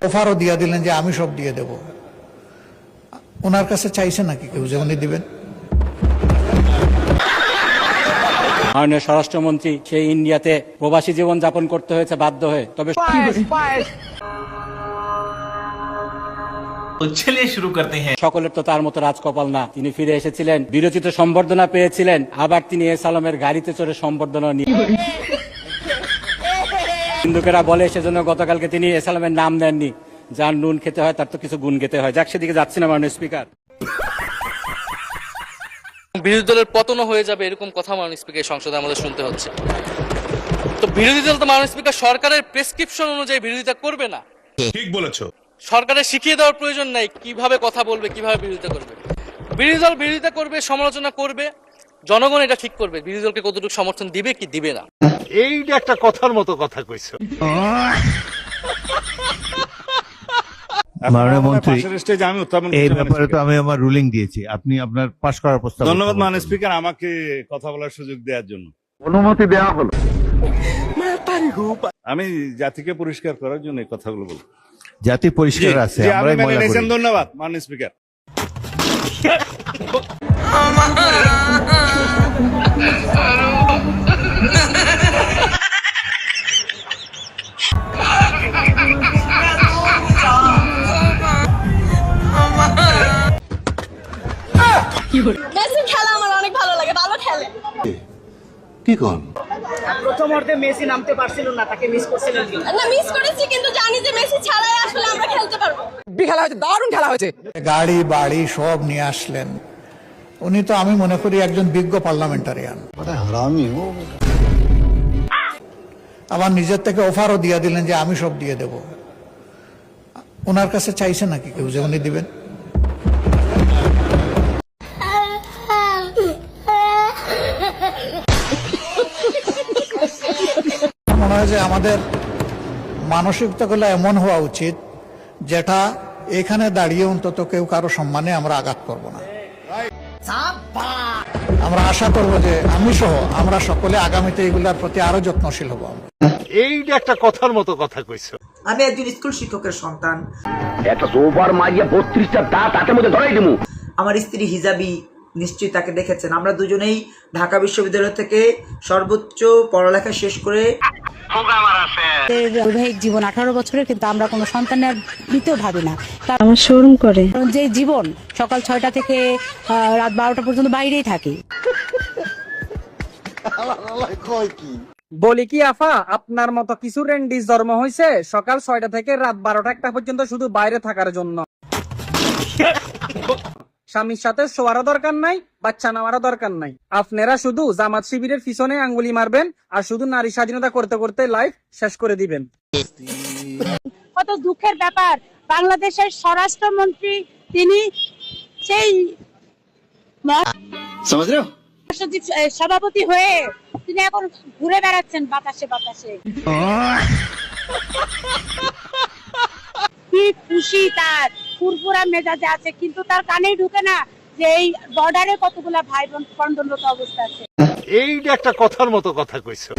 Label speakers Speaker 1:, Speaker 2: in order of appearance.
Speaker 1: অফারও দিয়ে দিলেন যে আমি সব দিয়ে দেব। ওনার কাছে চাইছে নাকি কেউ যে উনি দিবেন?
Speaker 2: মাননীয় স্বরাষ্ট্রমন্ত্রী সেই ইন্ডিয়াতে প্রবাসী জীবন যাপন করতে হয়েছে বাধ্য হয়ে, তবে
Speaker 3: चलिए शुरू करते हैं।
Speaker 2: সকলের তো তার মতো রাজকপাল না। তিনি ফিরে এসেছিলেন, বিরোচিত সম্বর্ধনা পেয়েছিলেন, আবার তিনি এস আলমের গাড়িতে চড়ে সম্বর্ধনা নিয়ে। হিন্দুকেরা বলে সেজন্য গতকালকে তিনি এস আলমের নাম দেননি। যার নুন খেতে হয় তার তো কিছু গুণ খেতে হয়। যাক, সেদিকে যাচ্ছি না মাননীয় স্পিকার।
Speaker 4: বিরোধী দলের পতনও হয়ে যাবে এরকম কথা মাননীয় স্পিকার সংসদে আমাদের শুনতে হচ্ছে। তো বিরোধী দল তো মাননীয় স্পিকার সরকারের প্রেসক্রিপশন অনুযায়ী বিরোধিতা করবে না।
Speaker 5: ঠিক বলেছো।
Speaker 4: সরকারের শিখিয়ে দেওয়ার প্রয়োজন নাই কিভাবে কথা বলবে, কিভাবে বিরোধিতা করবে। বিরোধী দল বিরোধিতা করবে, সমালোচনা করবে, জনগণ এটা ঠিক করবে বিরোধী দলকে কতটুকু সমর্থন দিবে কি দিবে না।
Speaker 5: এইটা একটা কথার মতো কথা কইছো।
Speaker 6: মাননীয় মন্ত্রী, এই ব্যাপারে তো
Speaker 5: ধন্যবাদ
Speaker 6: আমি আমার রুলিং দিয়েছি, আপনি আপনার পাশ করার প্রস্তাব।
Speaker 5: মাননীয় স্পিকার আমাকে কথা বলার সুযোগ দেওয়ার জন্য।
Speaker 6: অনুমতি দেওয়া হলো।
Speaker 5: আমি জাতিকে পরিষ্কার করার জন্য এই কথাগুলো বলবো।
Speaker 6: জাতি পরিষ্কার আছে,
Speaker 5: জি, আপনি
Speaker 6: আমরাই
Speaker 5: মেনে
Speaker 6: ময়লা
Speaker 5: নিয়েছেন,
Speaker 6: করি।
Speaker 5: ধন্যবাদ মাননীয় স্পিকার।
Speaker 7: মেসির খেলা আমার অনেক ভালো লাগে, ভালো খেলে।
Speaker 6: কি কোন
Speaker 8: প্রথমার্ধে মেসি নামতে পারছিল না, তাকে মিস করছিলেন কি?
Speaker 7: না, মিস করেছি, কিন্তু জানি যে মেসি ছাড়াই আসলে আমরা খেলতে পারবো।
Speaker 8: খেলা হয়েছে, দারুণ খেলা হয়েছে।
Speaker 1: গাড়ি বাড়ি সব নিয়ে আসলেন। উনি তো আমি মনে করি একজন বিজ্ঞ পার্লামেন্টারিয়ান। আবার নিজের থেকে অফারও দিয়ে দিলেন যে আমি সব দিয়ে দেব। ওনার কাছে চাইছে নাকি কেউ যে উনি দিবেন? মনে হয় যে আমাদের মানসিকতাগুলো এমন হওয়া উচিত যেটা এখানে দাঁড়িয়ে অন্তত কেউ কারো সম্মানে আমরা আঘাত করব না। আমরা আশা করব যে আমি সহ আমরা সকলে আগামীতে এগুলোর প্রতি আরো যত্নশীল হব।
Speaker 5: এইটা একটা কথার মতো কথা কইছো।
Speaker 8: আমি একজন স্কুল শিক্ষকের সন্তান।
Speaker 9: একটা সোফার মারিয়া 32টা দাঁত হাতের মধ্যে ধরাই দিমু।
Speaker 8: আমার স্ত্রী হিজাবি, নিশ্চয়ই তাকে দেখেছেন। আমরা দুজনেই ঢাকা বিশ্ববিদ্যালয় থেকে সর্বোচ্চ পড়ালেখা শেষ করে
Speaker 10: বৈবাহিক জীবন 18 বছরের, কিন্তু আমরা কোনো সন্তানের নিতেও ভাবি না। আমার শোরুম করে যে জীবন সকাল 6টা থেকে রাত 12টা পর্যন্ত বাইরেই থাকি।
Speaker 8: বলি কি আফা, আপনার মতো কিছু রেন্ডিস জন্ম হয়েছে সকাল 6টা থেকে রাত 12টা একটা পর্যন্ত শুধু বাইরে থাকার জন্য। স্বামীর সাথে শোয়ারও দরকার নাই, বাচ্চা নেওয়ারও দরকার নাই। আপনারা শুধু জামাত শিবিরের পিছনে আঙ্গুলি মারবেন আর শুধু নারী স্বাধীনতা করতে করতে লাইফ শেষ করে দিবেন।
Speaker 10: কত দুঃখের ব্যাপার, বাংলাদেশের স্বরাষ্ট্রমন্ত্রী তিনি সেই সভাপতি হয়ে তিনি এখন ঘুরে বেড়াচ্ছেন বাতাসে বাতাসে। কি খুশি, তার ফুরফুরা মেজাজে আছে, কিন্তু তার কানেই ঢুকে না যে এই বর্ডারে কতগুলা ভাই বোন খণ্ডনরত অবস্থা আছে।
Speaker 5: এইটা একটা কথার মতো কথা কইছো।